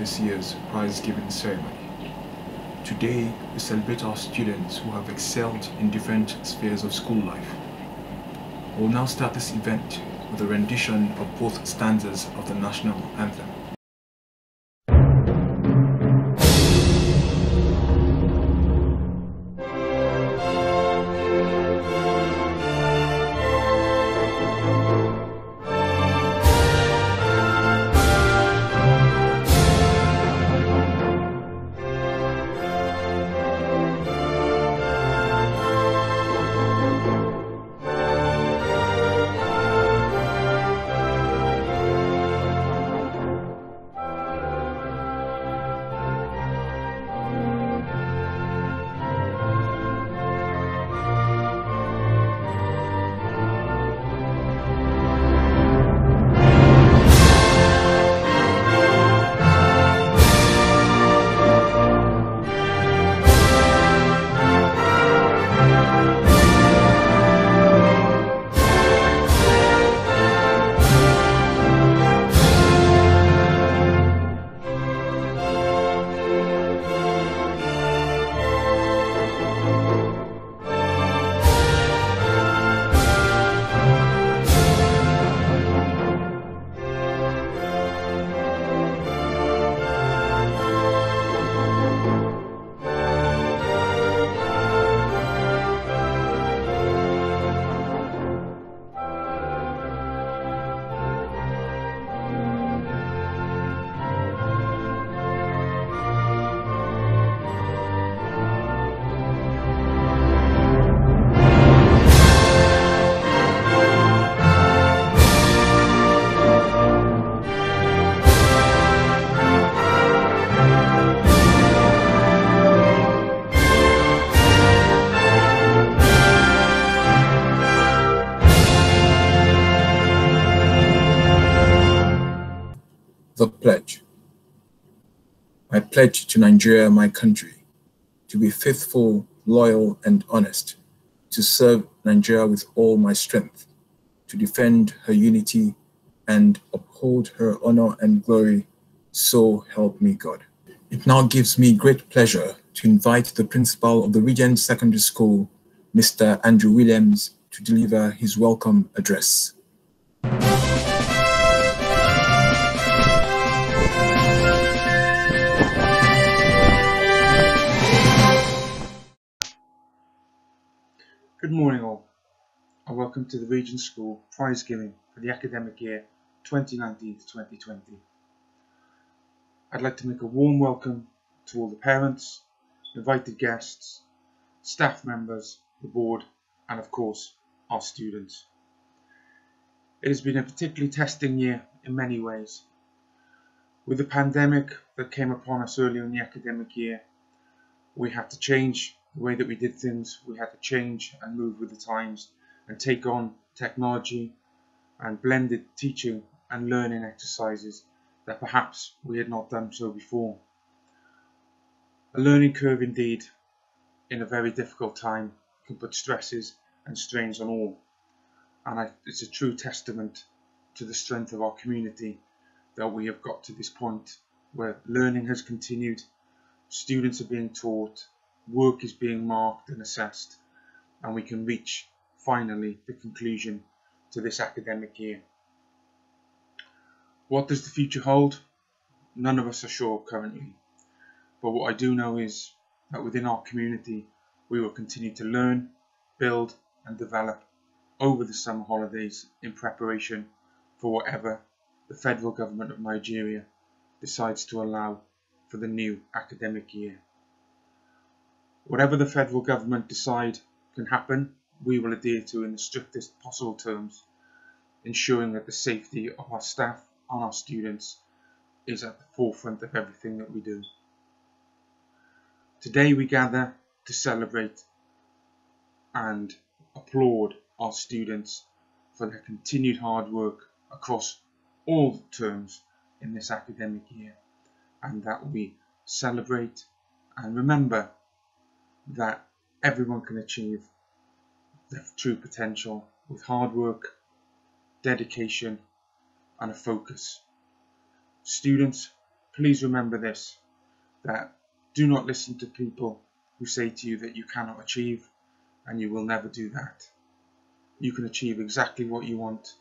this year's prize-giving ceremony. Today, we celebrate our students who have excelled in different spheres of school life. We'll now start this event with a rendition of both stanzas of the national anthem. The Pledge. I pledge to Nigeria, my country, to be faithful, loyal, and honest, to serve Nigeria with all my strength, to defend her unity and uphold her honor and glory, so help me God. It now gives me great pleasure to invite the principal of the Regent Secondary School, Mr. Andrew Williams, to deliver his welcome address. Good morning all, and welcome to the Regent School prize giving for the academic year 2019 to 2020. I'd like to make a warm welcome to all the parents, invited guests, staff members, the board, and of course our students. It has been a particularly testing year in many ways. With the pandemic that came upon us earlier in the academic year, we had to change the way that we did things. We had to change and move with the times and take on technology and blended teaching and learning exercises that perhaps we had not done so before. A learning curve indeed, in a very difficult time, can put stresses and strains on all, and it's a true testament to the strength of our community that we have got to this point where learning has continued, students are being taught, work is being marked and assessed, and we can reach finally the conclusion to this academic year. What does the future hold? None of us are sure currently, but what I do know is that within our community we will continue to learn, build and develop over the summer holidays in preparation for whatever the federal government of Nigeria decides to allow for the new academic year. Whatever the federal government decide can happen, we will adhere to in the strictest possible terms, ensuring that the safety of our staff and our students is at the forefront of everything that we do. Today we gather to celebrate and applaud our students for their continued hard work across all terms in this academic year, and that we celebrate and remember that everyone can achieve their true potential with hard work, dedication and a focus. Students, please remember this, that do not listen to people who say to you that you cannot achieve, and you will never do that. You can achieve exactly what you want,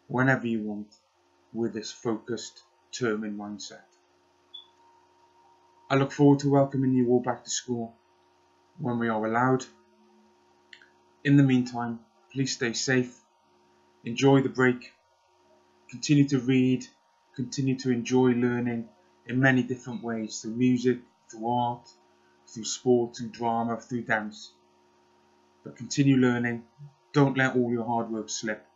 whenever you want, with this focused, determined mindset. I look forward to welcoming you all back to school when we are allowed. In the meantime, please stay safe, enjoy the break, continue to read, continue to enjoy learning in many different ways, through music, through art, through sport and drama, through dance. But continue learning, don't let all your hard work slip,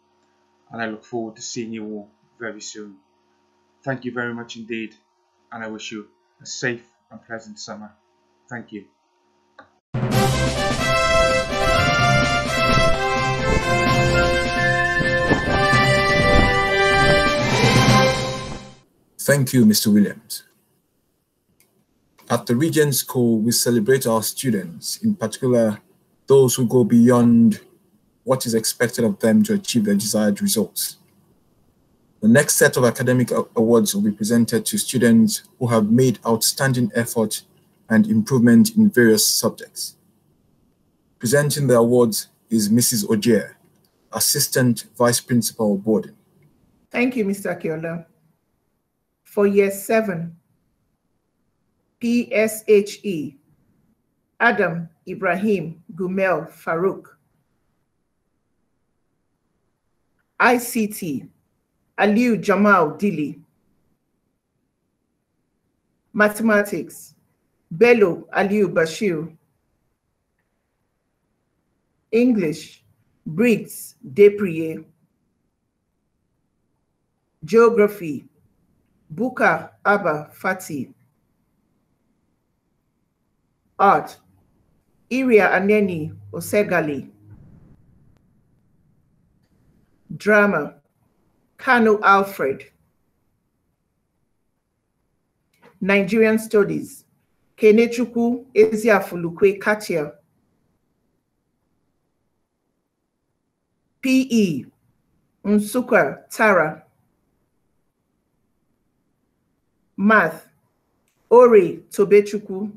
and I look forward to seeing you all very soon. Thank you very much indeed, and I wish you a safe and pleasant summer. Thank you. Thank you, Mr. Williams. At the Regent School, we celebrate our students, in particular those who go beyond what is expected of them to achieve their desired results. The next set of academic awards will be presented to students who have made outstanding effort and improvement in various subjects. Presenting the awards is Mrs. Ogier, Assistant Vice Principal Boarding. Thank you, Mr. Akiola. For Year 7, PSHE, Adam Ibrahim Gumel Farouk. ICT, Aliu Jamal Dili. Mathematics, Bello Aliu Bashir. English, Briggs Deprier. Geography, Buka Abba Fati. Art, Iria Aneni Osegali. Drama, Kano Alfred. Nigerian Studies, Kenechukwu Eziafulukwe Katia. PE, Nsuka Tara. Math, Ore Tobechukwu.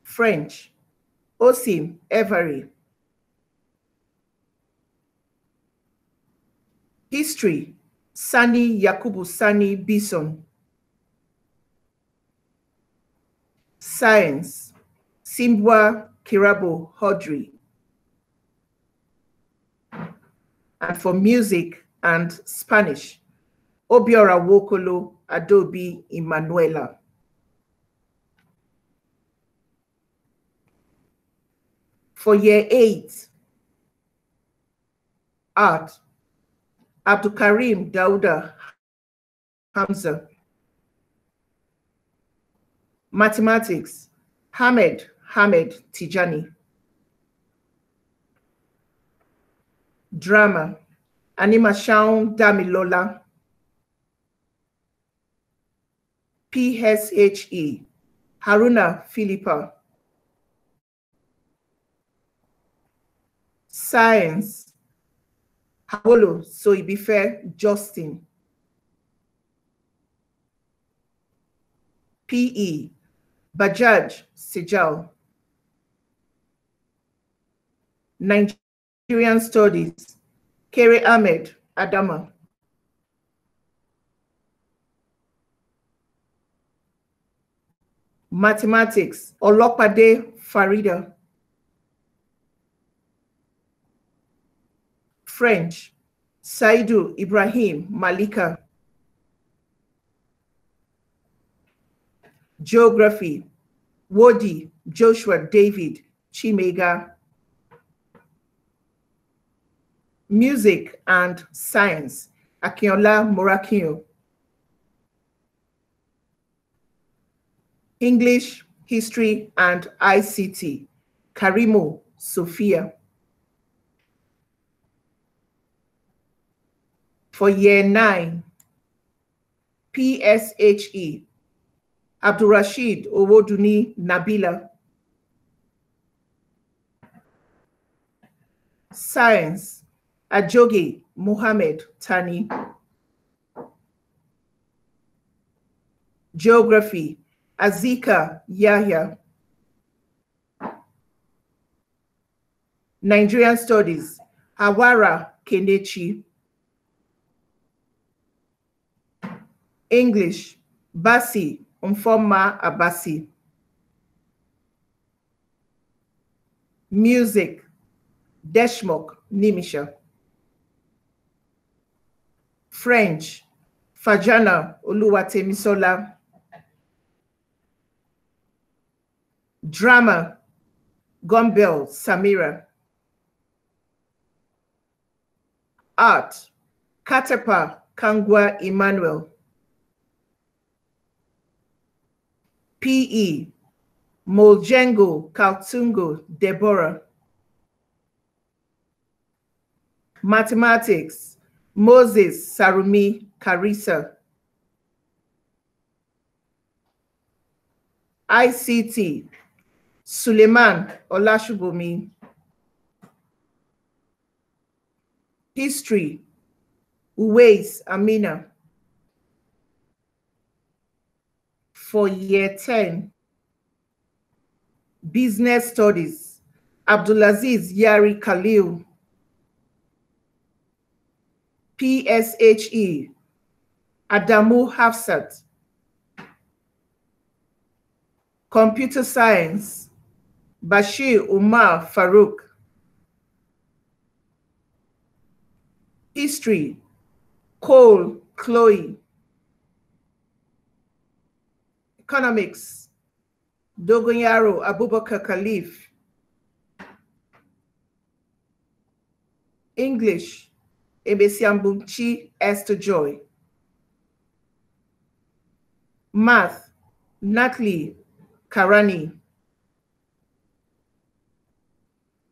French, Osim Every. History, Sani Yakubu Sani Bison. Science, Simbwa Kirabo Hodri. And for music and Spanish, Obiora Wokolo Adobe Emanuela. For Year 8, Art, Abdukarim Dauda Hamza. Mathematics, Hamed Tijani. Drama, Animation Damilola. PSHE, Haruna Philippa. Science, Hawolo Soibife Justin. PE, Bajaj Sejal. Nigerian Studies, Kere Ahmed Adama. Mathematics, Olopade Farida. French, Saidu Ibrahim Malika. Geography, Wodi Joshua David Chimega. Music and Science, Akinola Morakinyo. English, History and ICT, Karimo Sophia. For Year 9, PSHE, Abdurrashid Owoduni Nabila. Science, Ajogi Mohammed Tani. Geography, Azika Yahya. Nigerian Studies, Hawara Kenechi. English, Basi Umfoma Abasi. Music, Deshmok Nimisha. French, Fajana Oluwatemisola. Drama, Gumbel Samira. Art, Katepa Kangwa Emmanuel. PE, Moljengo Kaltungo Deborah. Mathematics, Moses Sarumi Karisa. ICT, Suleiman Olashubomi. History, Uwais Amina. For year 10, Business Studies, Abdulaziz Yari Khalil. PSHE, Adamu Hafsat. Computer Science, Bashir Umar Farouk. History, Cole Chloe. Economics, Dogonyaro Abubakar Khalif. English, Ebesiambumchi Esther Joy. Math, Natli Karani.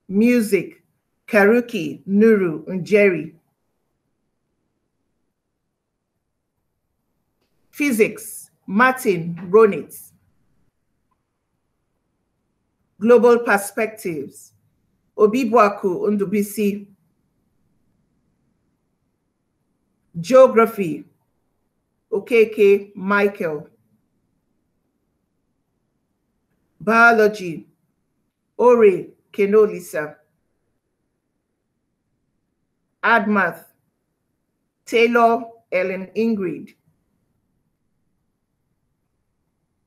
Music, Karuki Nuru Njeri. Physics, Martin Ronitz. Global Perspectives, Obibwaku Undubisi. Geography, Okeke Michael. Biology, Ore Kenolisa. Admath, Taylor Ellen Ingrid.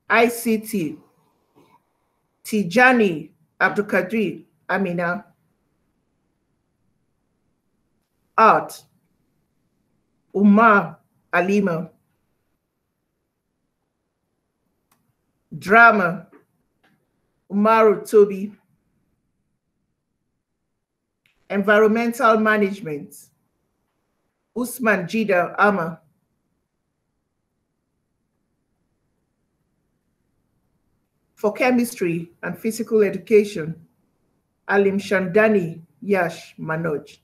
ICT, Tijani Abdulkadir Amina. Art, Umar Alima. Drama, Umaru Tobi. Environmental Management, Usman Jida Ama. For Chemistry and Physical Education, Alim Shandani Yash Manoj.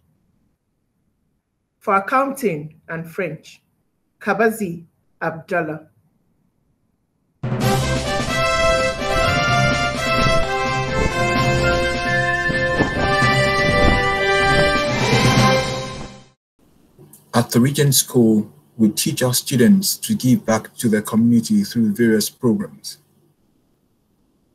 For Accounting and French, Kabazi Abdallah. At the Regent School, we teach our students to give back to their community through various programs.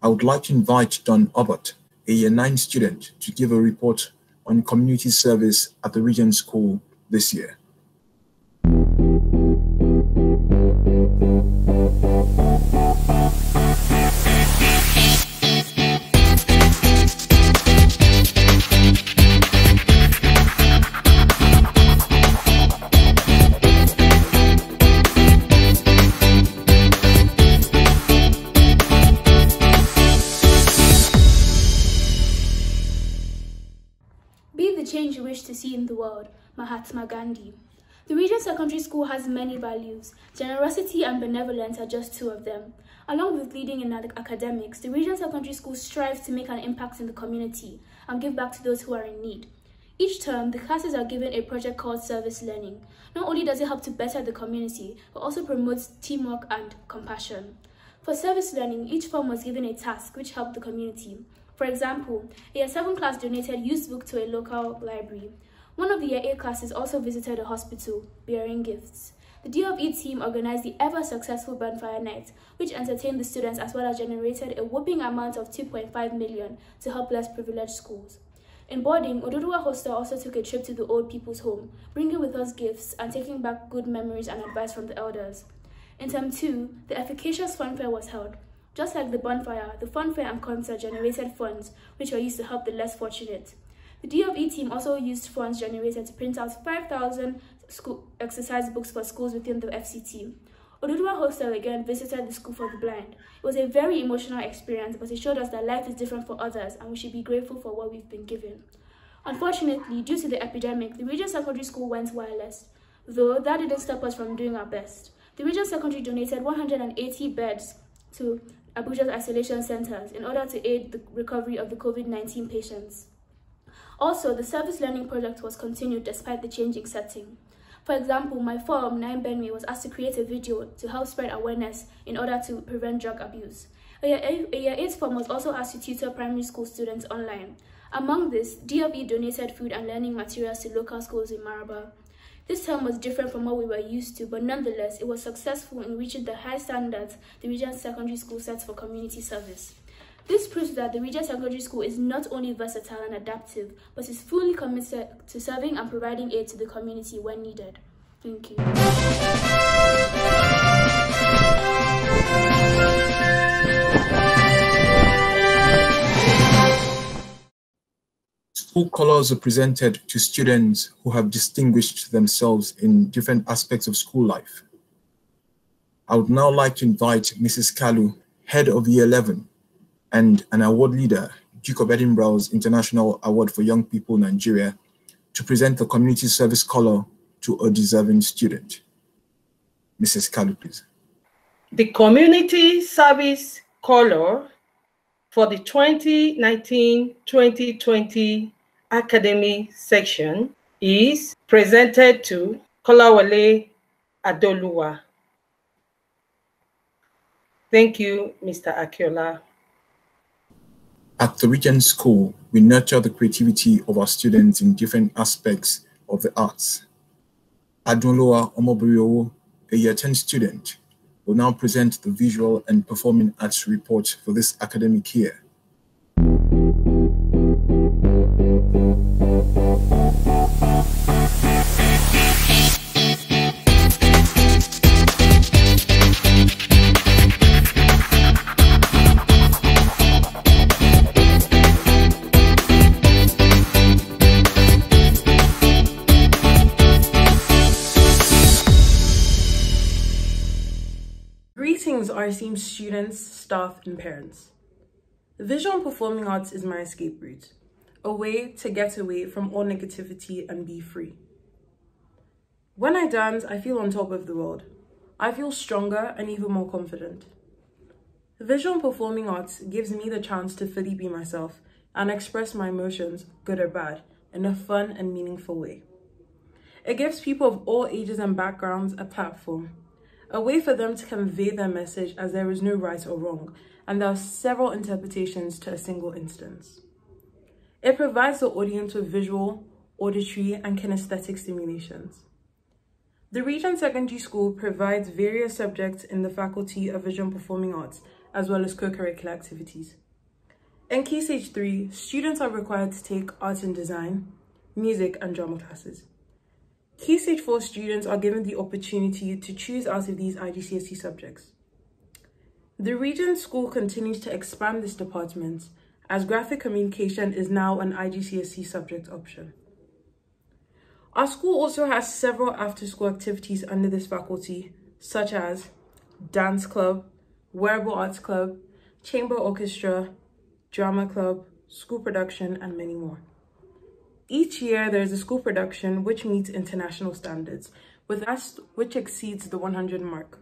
I would like to invite Don Abbott, a Year 9 student, to give a report on community service at the Regent School this year. Change you wish to see in the world, Mahatma Gandhi. The Regent Secondary School has many values. Generosity and benevolence are just two of them. Along with leading in academics, the Regent Secondary School strives to make an impact in the community and give back to those who are in need. Each term, the classes are given a project called Service Learning. Not only does it help to better the community, but also promotes teamwork and compassion. For Service Learning, each form was given a task which helped the community. For example, a Year 7 class donated used book to a local library. One of the Year 8 classes also visited a hospital, bearing gifts. The D.O.E. team organized the ever-successful Bonfire Night, which entertained the students as well as generated a whopping amount of 2.5 million to help less privileged schools. In boarding, Oduduwa Hostel also took a trip to the old people's home, bringing with us gifts and taking back good memories and advice from the elders. In Term 2, the efficacious funfair was held. Just like the bonfire, the funfair and concert generated funds, which were used to help the less fortunate. The D.O.E. team also used funds generated to print out 5,000 school exercise books for schools within the FCT. Oduduwa Hostel again visited the school for the blind. It was a very emotional experience, but it showed us that life is different for others and we should be grateful for what we've been given. Unfortunately, due to the epidemic, the Regent Secondary School went wireless, though that didn't stop us from doing our best. The Regent Secondary donated 180 beds to Abuja's isolation centers in order to aid the recovery of the COVID-19 patients. Also, the service learning project was continued despite the changing setting. For example, my firm, 9 Benway, was asked to create a video to help spread awareness in order to prevent drug abuse. A Year 8 firm was also asked to tutor primary school students online. Among this, D.O.E. donated food and learning materials to local schools in Maraba. This term was different from what we were used to, but nonetheless, it was successful in reaching the high standards the Regent Secondary School sets for community service. This proves that the Regent Secondary School is not only versatile and adaptive, but is fully committed to serving and providing aid to the community when needed. Thank you. School colors are presented to students who have distinguished themselves in different aspects of school life. I would now like to invite Mrs. Kalu, head of Year 11, and an award leader, Duke of Edinburgh's International Award for Young People Nigeria, to present the community service color to a deserving student. Mrs. Kalu, please. The community service color for the 2019-2020 academic section is presented to Kolawole Adoluwa. Thank you, Mr. Akiola. At the Regent School, we nurture the creativity of our students in different aspects of the arts. Adoluwa Omoburiowo, a Year 10 student, will now present the visual and performing arts report for this academic year. Greetings, our esteemed students, staff, and parents. Visual and performing arts is my escape route, a way to get away from all negativity and be free. When I dance, I feel on top of the world. I feel stronger and even more confident. Visual and performing arts gives me the chance to fully be myself and express my emotions, good or bad, in a fun and meaningful way. It gives people of all ages and backgrounds a platform, a way for them to convey their message, as there is no right or wrong, and there are several interpretations to a single instance. It provides the audience with visual, auditory, and kinesthetic stimulations. The Regent Secondary School provides various subjects in the Faculty of Visual and Performing Arts, as well as co-curricular activities. In Key Stage 3, students are required to take art and design, music, and drama classes. Key Stage 4 students are given the opportunity to choose out of these IGCSE subjects. The Regent School continues to expand this department, as graphic communication is now an IGCSE subject option. Our school also has several after-school activities under this faculty, such as dance club, wearable arts club, chamber orchestra, drama club, school production, and many more. Each year, there is a school production which meets international standards, with us which exceeds the 100 mark.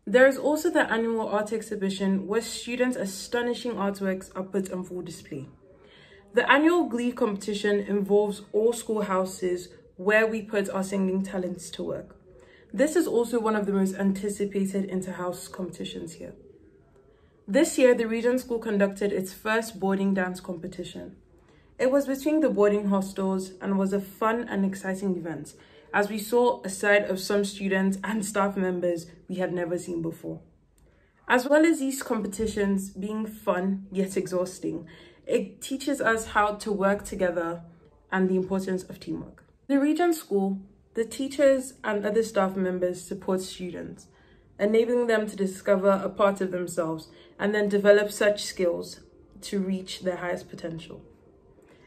There is also the annual art exhibition where students' astonishing artworks are put on full display. The annual Glee competition involves all schoolhouses where we put our singing talents to work. This is also one of the most anticipated inter-house competitions here. This year, the Regent School conducted its first boarding dance competition. It was between the boarding hostels and was a fun and exciting event, as we saw a side of some students and staff members we had never seen before. As well as these competitions being fun yet exhausting, it teaches us how to work together and the importance of teamwork. The Regent School, the teachers and other staff members support students, enabling them to discover a part of themselves and then develop such skills to reach their highest potential.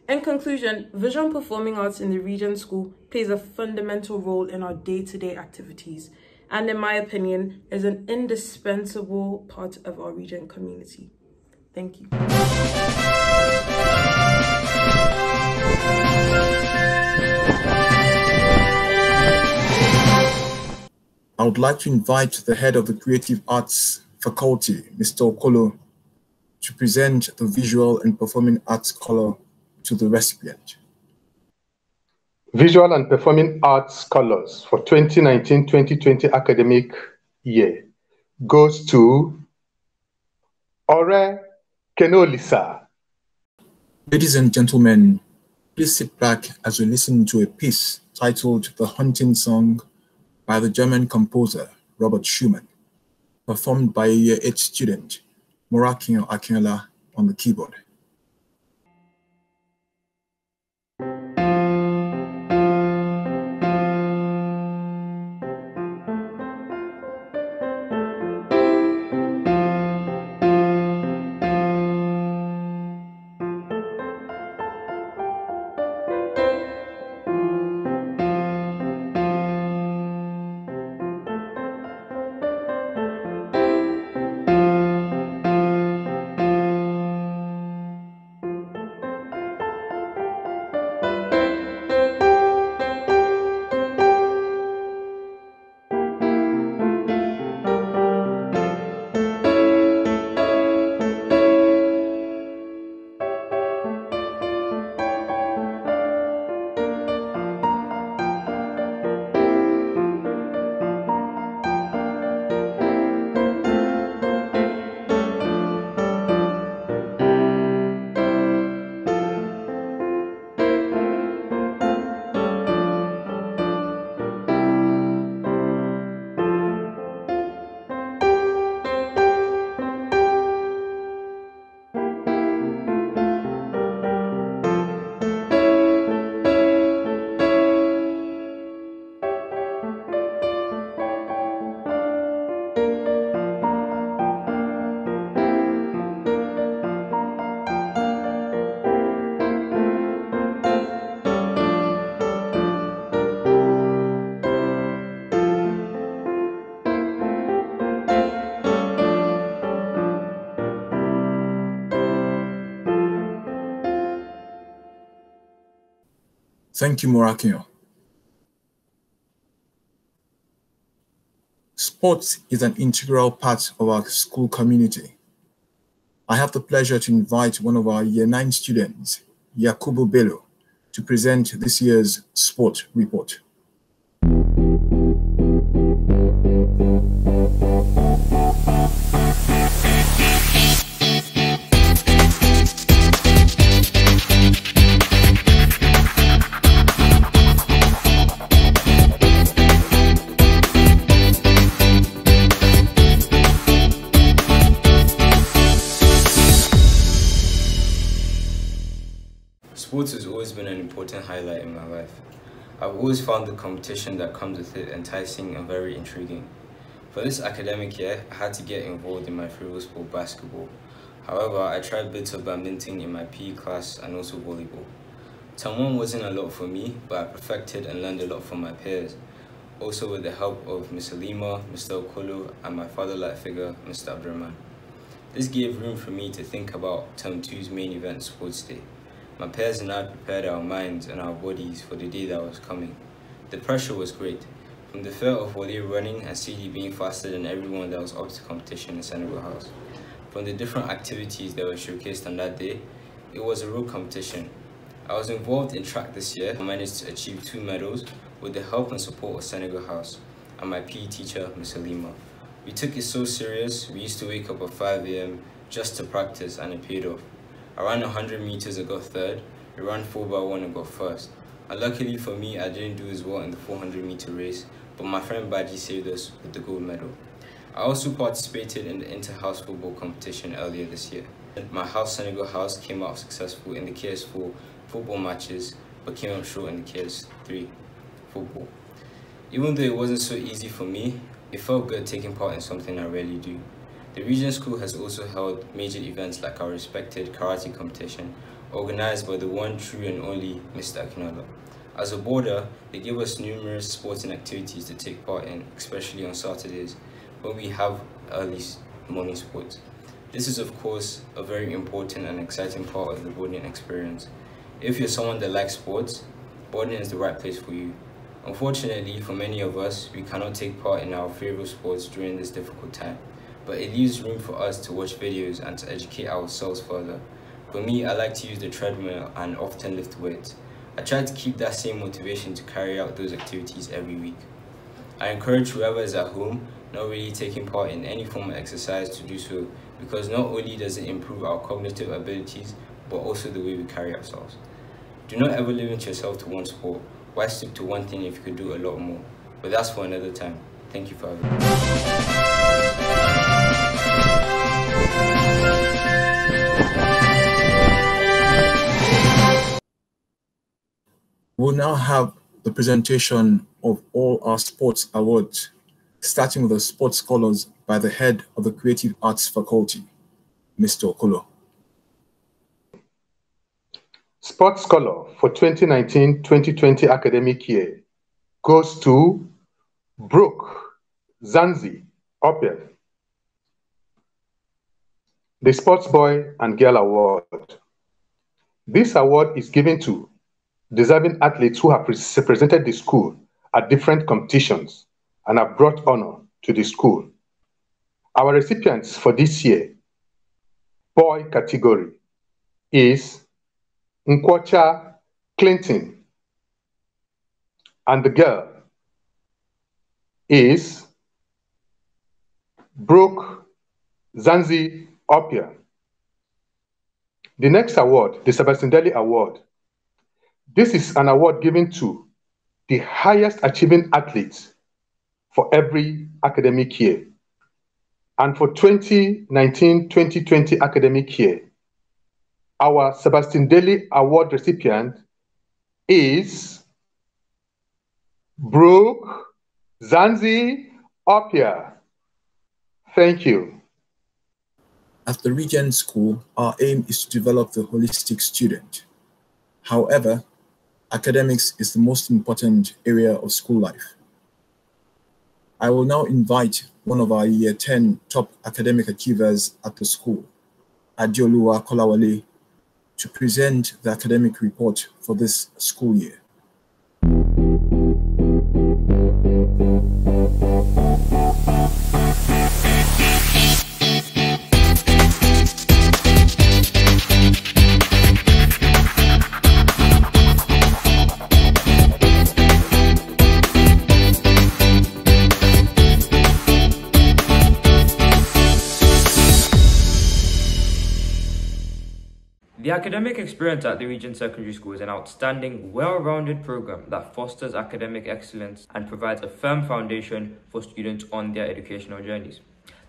In conclusion, visual performing arts in the Regent School plays a fundamental role in our day-to-day activities, and in my opinion, is an indispensable part of our Regent community. Thank you. I would like to invite the head of the Creative Arts Faculty, Mr. Okolo, to present the Visual and Performing Arts color to the recipient. Visual and Performing Arts colors for 2019-2020 academic year goes to Ore Kenolisa. Ladies and gentlemen, please sit back as we listen to a piece titled The Hunting Song by the German composer Robert Schumann, performed by a Year 8 student, Morakinyo Akinola, on the keyboard. Thank you, Morakinyo. Sports is an integral part of our school community. I have the pleasure to invite one of our Year 9 students, Yakubu Bello, to present this year's sport report. Sports has always been an important highlight in my life. I've always found the competition that comes with it enticing and very intriguing. For this academic year, I had to get involved in my favorite sport, basketball. However, I tried bits of badminton in my PE class and also volleyball. Term 1 wasn't a lot for me, but I perfected and learned a lot from my peers. Also with the help of Ms. Halima, Mr. Okolo, and my father-like figure, Mr. Abdurrahman. This gave room for me to think about Term 2's main event, Sports Day. My peers and I prepared our minds and our bodies for the day that was coming. The pressure was great, from the fear of Wale running and CD being faster than everyone that was up to competition in Senegal House. From the different activities that were showcased on that day, it was a real competition. I was involved in track this year. I managed to achieve 2 medals with the help and support of Senegal House and my PE teacher, Ms. Halima. We took it so serious, we used to wake up at 5 AM just to practice, and it paid off. I ran 100 meters and got 3rd, I ran 4x1 and got 1st. And luckily for me, I didn't do as well in the 400-meter race, but my friend Baji saved us with the gold medal. I also participated in the inter-house football competition earlier this year. My house, Senegal house, came out successful in the KS4 football matches, but came up short in the KS3 football. Even though it wasn't so easy for me, it felt good taking part in something I rarely do. The Regent School has also held major events like our respected karate competition, organized by the one true and only Mr. Akinola. As a boarder, they give us numerous sporting activities to take part in, especially on Saturdays, when we have early morning sports. This is of course a very important and exciting part of the boarding experience. If you're someone that likes sports, boarding is the right place for you. Unfortunately, for many of us, we cannot take part in our favorite sports during this difficult time, but it leaves room for us to watch videos and to educate ourselves further. For me, I like to use the treadmill and often lift weights. I try to keep that same motivation to carry out those activities every week. I encourage whoever is at home not really taking part in any form of exercise to do so, because not only does it improve our cognitive abilities, but also the way we carry ourselves. Do not ever limit yourself to one sport. Why stick to one thing if you could do a lot more? But that's for another time. Thank you for having me. We'll now have the presentation of all our sports awards, starting with the sports scholars by the head of the Creative Arts Faculty, Mr. Okolo. Sports Scholar for 2019-2020 academic year goes to Brooke Zanzi Opel, the Sports Boy and Girl Award. This award is given to deserving athletes who have represented the school at different competitions and have brought honor to the school. Our recipients for this year, boy category, is Nkwocha Clinton, and the girl is Brooke Zanzi Opia. The next award, the Sebastian Daly Award. This is an award given to the highest achieving athletes for every academic year. And for 2019-2020 academic year, our Sebastian Daly Award recipient is Brooke Zanzi Opia. Thank you. At the Regent School, our aim is to develop the holistic student. However, academics is the most important area of school life. I will now invite one of our Year 10 top academic achievers at the school, Adeoluwa Kolawale, to present the academic report for this school year. The academic experience at the Regent Secondary School is an outstanding, well-rounded program that fosters academic excellence and provides a firm foundation for students on their educational journeys.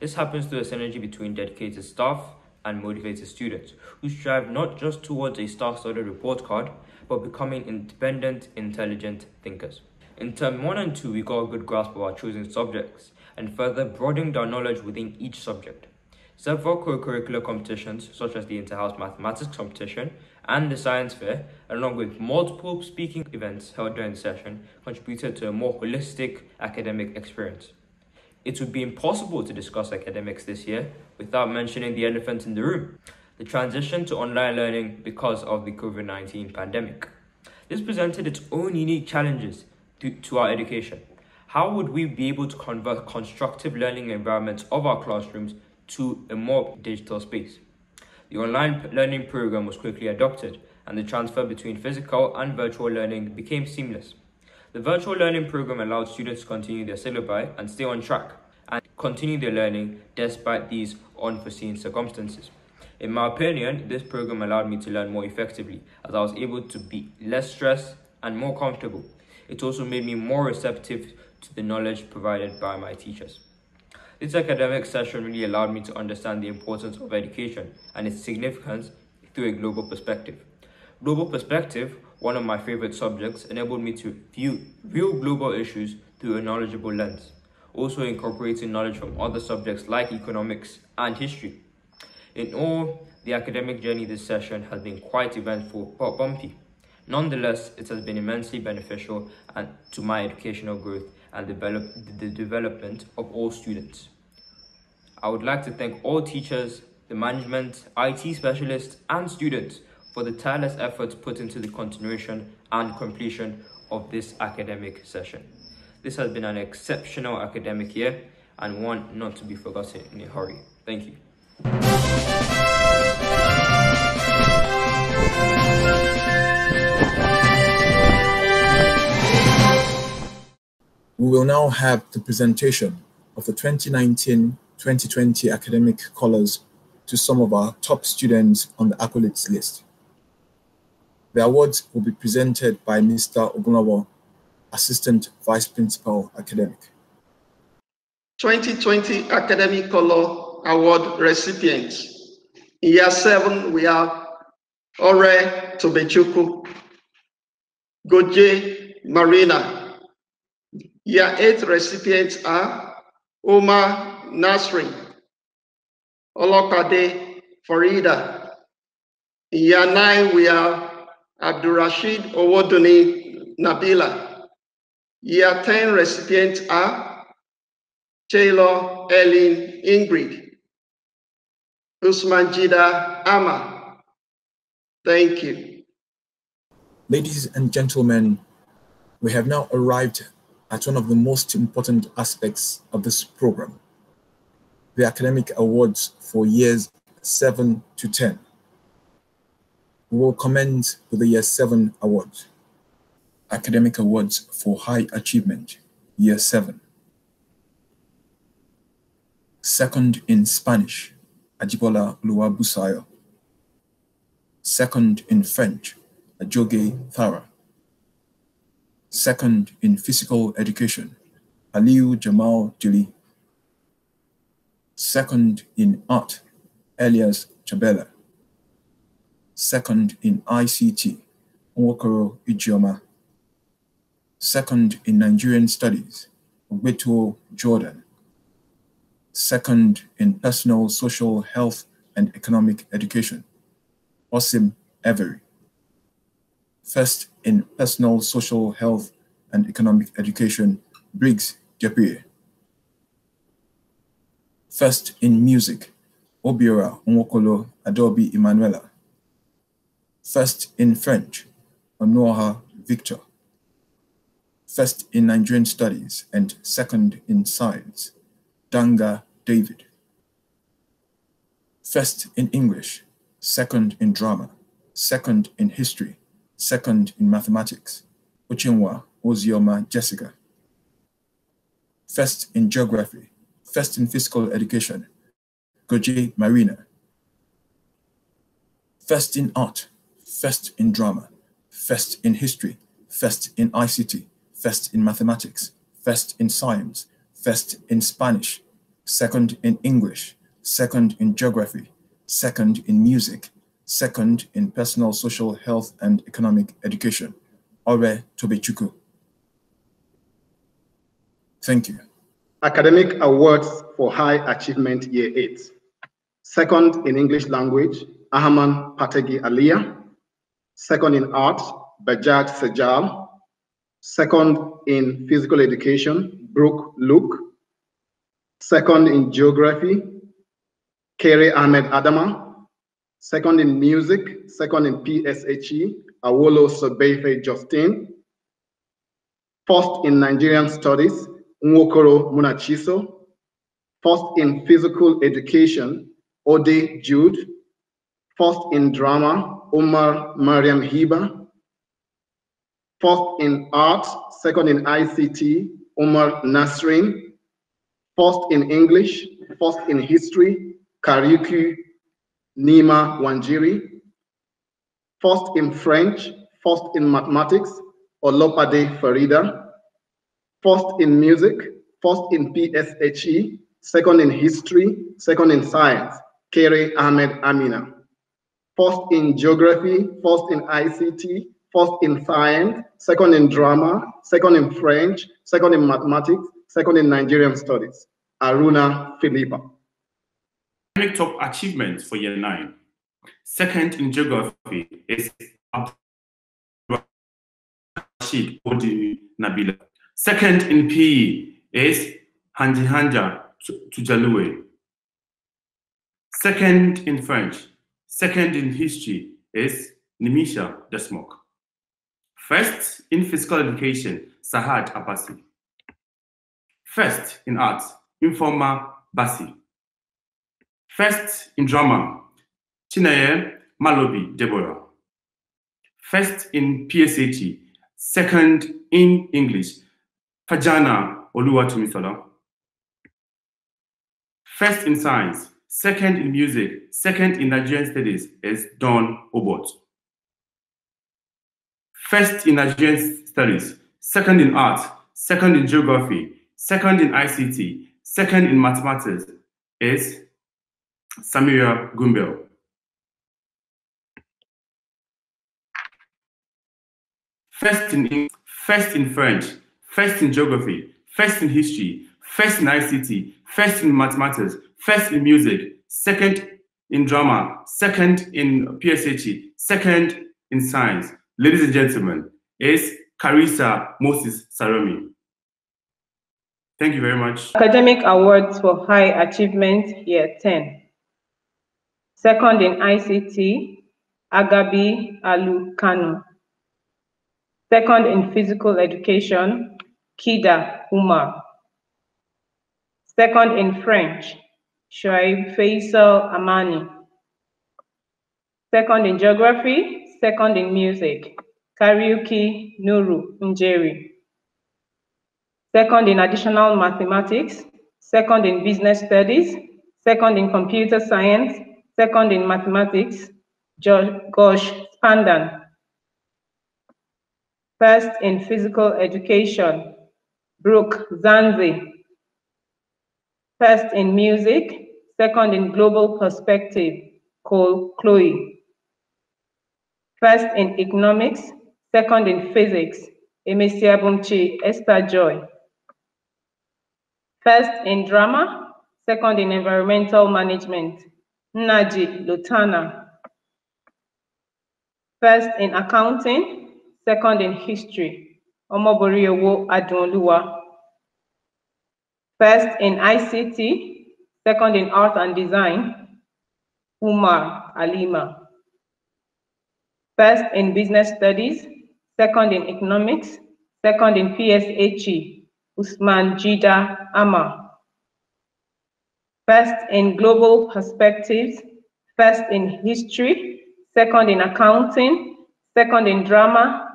This happens through a synergy between dedicated staff and motivated students who strive not just towards a star-studded report card, but becoming independent, intelligent thinkers. In Term 1 and 2, we got a good grasp of our chosen subjects and further broadened our knowledge within each subject. Several co-curricular competitions, such as the Inter-House Mathematics competition and the Science Fair, along with multiple speaking events held during the session, contributed to a more holistic academic experience. It would be impossible to discuss academics this year without mentioning the elephant in the room, the transition to online learning because of the COVID-19 pandemic. This presented its own unique challenges to our education. How would we be able to convert constructive learning environments of our classrooms to a more digital space? The online learning program was quickly adopted, and the transfer between physical and virtual learning became seamless. The virtual learning program allowed students to continue their syllabi and stay on track and continue their learning despite these unforeseen circumstances. In my opinion, this program allowed me to learn more effectively, as I was able to be less stressed and more comfortable. It also made me more receptive to the knowledge provided by my teachers. This academic session really allowed me to understand the importance of education and its significance through a global perspective. Global perspective, one of my favorite subjects, enabled me to view real global issues through a knowledgeable lens, also incorporating knowledge from other subjects like economics and history. In all, the academic journey this session has been quite eventful but bumpy. Nonetheless, it has been immensely beneficial to my educational growth and the development of all students. I would like to thank all teachers, the management, IT specialists, and students for the tireless efforts put into the continuation and completion of this academic session. This has been an exceptional academic year and one not to be forgotten in a hurry. Thank you. We will now have the presentation of the 2019-2020 academic colors to some of our top students on the accolades list. The awards will be presented by Mr. Ogunawo, Assistant Vice Principal Academic. 2020 Academic Color Award recipients. In year 7, we have Ore Tobechukwu, Goje Marina. Year 8 recipients are Omar Nasrin, Olokade Farida. In year 9, we have Abdurrashid Owoduni Nabila. Year 10 recipients are Taylor Ellen Ingrid, Usman Jida Ama. Thank you. Ladies and gentlemen, we have now arrived at one of the most important aspects of this program, the academic awards for years 7 to 10. We will commence with the Year 7 award, Academic Awards for High Achievement, Year 7. Second in Spanish, Ajibola Oluwabusayo. Second in French, Ajoge Thara. Second in Physical Education, Aliu Jamal Jili. Second in Art, Elias Chabela. Second in ICT, Nwokoro Ijeoma. Second in Nigerian Studies, Ogbetuo Jordan. Second in Personal, Social, Health, and Economic Education, Osim Avery. First in Personal, Social, Health, and Economic Education, Briggs Japie. First in Music, Obiora Nwokolo Adobe Emanuela. First in French, Onoha Victor. First in Nigerian Studies and second in Science, Danga David. First in English, second in Drama, second in History, second in Mathematics, Uchenwa Ozioma Jessica. First in Geography, first in Physical Education, Goje Marina. First in Art, first in Drama, first in History, first in ICT, first in Mathematics, first in Science, first in Spanish, second in English, second in Geography, second in Music, second in Personal, Social, Health, and Economic Education, Ore Tobechukwu. Thank you. Academic Awards for High Achievement Year 8. Second in English Language, Ahman Pategi Aliyah. Second in Art, Bajat Sejal. Second in Physical Education, Brooke Luke. Second in Geography, Kere Ahmed Adama. Second in Music, second in PSHE, Awolo Sobeife Justin. First in Nigerian Studies, Nwokoro Munachiso. First in Physical Education, Ode Jude. First in Drama, Omar Mariam Hiba. First in Art, second in ICT, Omar Nasrin. First in English, first in History, Kariuki Nima Wanjiri. First in French, first in Mathematics, Olopade Farida. First in music, first in PSHE, second in history, second in science, Kere Ahmed Amina. First in geography, first in ICT, first in science, second in drama, second in French, second in mathematics, second in Nigerian studies, Aruna Philippa. Top achievements for year 9. Second in geography is Rashid Odi Nabila. Second in PE is Hanja Tujalue. Second in French. Second in history is Nimisha Desmok. First in physical education, Sahad Abasi. First in arts, Informa Basi. First in drama, Chinaye Malobi Deborah. First in PSAT, second in English, Fajana Oluwatumisola. First in science, second in music, second in Nigerian studies is Don Obot. First in Nigerian studies, second in art, second in geography, second in ICT, second in mathematics is Samira Gumbel. First in French, first in geography, first in history, first in ICT, first in mathematics, first in music, second in drama, second in PSHE, second in science. Ladies and gentlemen, is Carissa Moses Saromi. Thank you very much. Academic awards for high achievement, year 10. Second in ICT, Agabi Alu Kanu. Second in physical education, Kida Umar. Second in French, Shoaib Faisal Amani. Second in geography, second in music, Kariuki Nuru Njeri. Second in additional mathematics, second in business studies, second in computer science, second in mathematics, Gosh Pandan. First in physical education, Brooke Zanzi. First in music, second in global perspective, Cole Chloe. First in economics, second in physics, Emesiabumchi Esther Joy. First in drama, second in environmental management, Naji Lutana. First in accounting, second in history, Omoboriowo Adunluwa. First in ICT, second in art and design, Umar Alima. First in business studies, second in economics, second in PSHE, Usman Jida Amma. First in global perspectives, first in history, second in accounting, second in drama,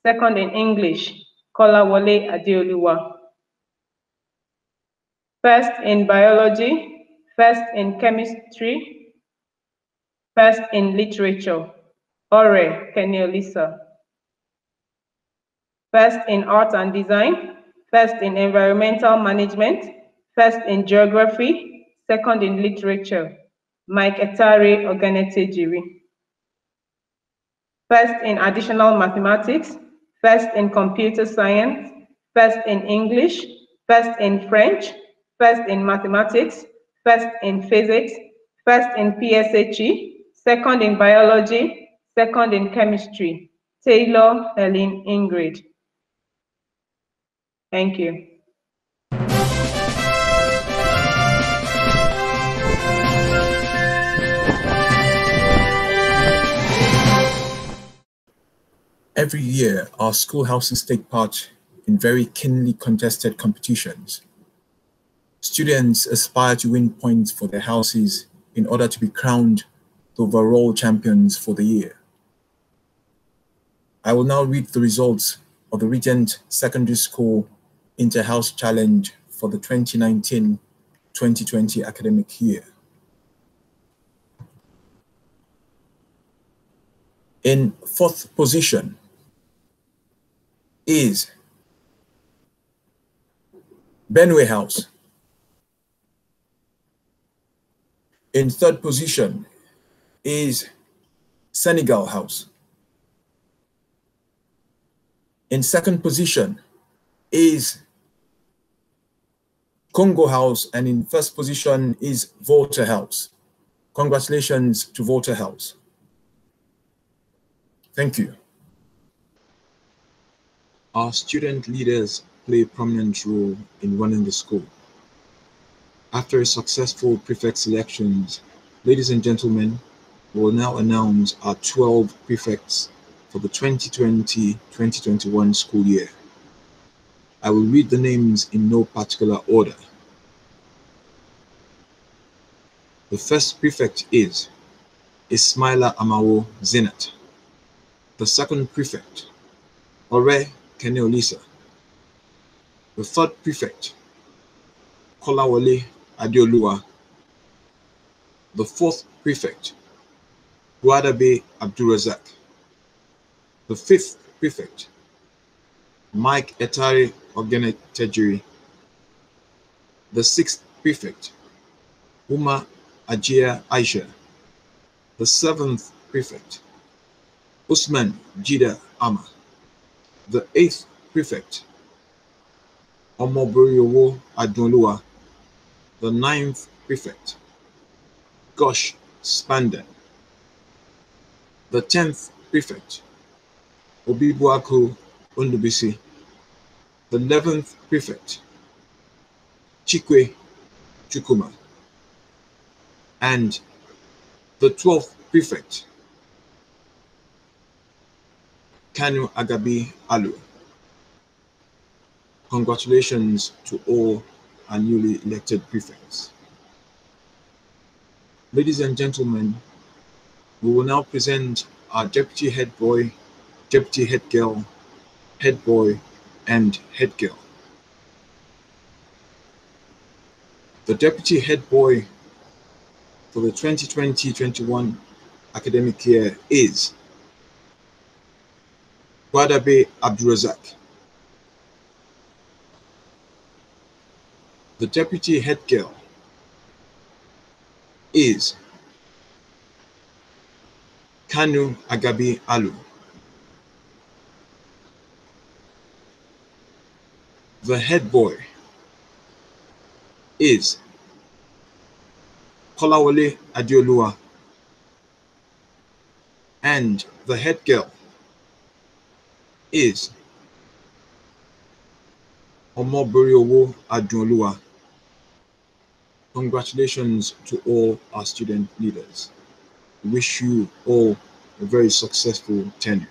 second in English, Kolawole Adeoluwa. First in biology, first in chemistry, first in literature, Ore Keneolisa. First in art and design, first in environmental management, first in geography, second in literature, Mike Etare Oganetejiri. First in additional mathematics, first in computer science, first in English, first in French, first in mathematics, first in physics, first in PSHE, second in biology, second in chemistry, Taylor Helen Ingrid. Thank you. Every year, our schoolhouses take part in very keenly contested competitions. Students aspire to win points for their houses in order to be crowned the overall champions for the year. I will now read the results of the Regent Secondary School Inter-House Challenge for the 2019-2020 academic year. In fourth position is Benway House. In third position is Senegal House. In second position is Congo House, and in first position is Volta House. Congratulations to Volta House. Thank you. Our student leaders play a prominent role in running the school. After a successful prefect selections, ladies and gentlemen, we will now announce our 12 prefects for the 2020-2021 school year. I will read the names in no particular order. The first prefect is Ismaila Amawo Zinat. The second prefect, Ore Keneolisa. The third prefect, Kolawole Adeolua. The fourth prefect, Guadabe Abdurazak. The fifth prefect, Mike Etari Ogene Tejiri. The sixth prefect, Uma Ajia Aisha. The seventh prefect, Usman Jida Ama. The eighth prefect, Omoboriowo Adunlua. The ninth prefect, Gosh Spanden. The 10th prefect, Obibuako Undubisi. The 11th prefect, Chikwe Chukuma. And the 12th prefect, Kanu Agabi Alu. Congratulations to all our newly elected prefects. Ladies and gentlemen, we will now present our deputy head boy, deputy head girl, head boy, and head girl. The deputy head boy for the 2020-21 academic year is Guadabe Abdurazak. The deputy head girl is Kanu Agabi Alu. The head boy is Kolawole Adeolua. And the head girl is Omoboriowo Adunlua. Congratulations to all our student leaders. We wish you all a very successful tenure.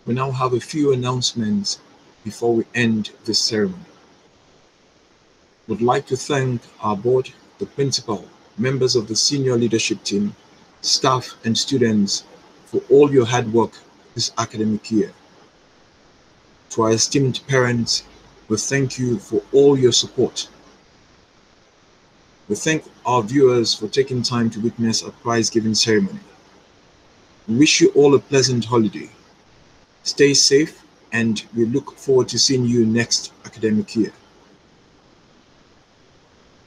We now have a few announcements before we end this ceremony. We'd like to thank our board, the principal, members of the senior leadership team, staff and students for all your hard work this academic year. To our esteemed parents, we thank you for all your support. We thank our viewers for taking time to witness a prize-giving ceremony. We wish you all a pleasant holiday. Stay safe, and we look forward to seeing you next academic year.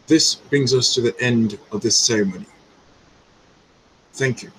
This brings us to the end of this ceremony. Thank you.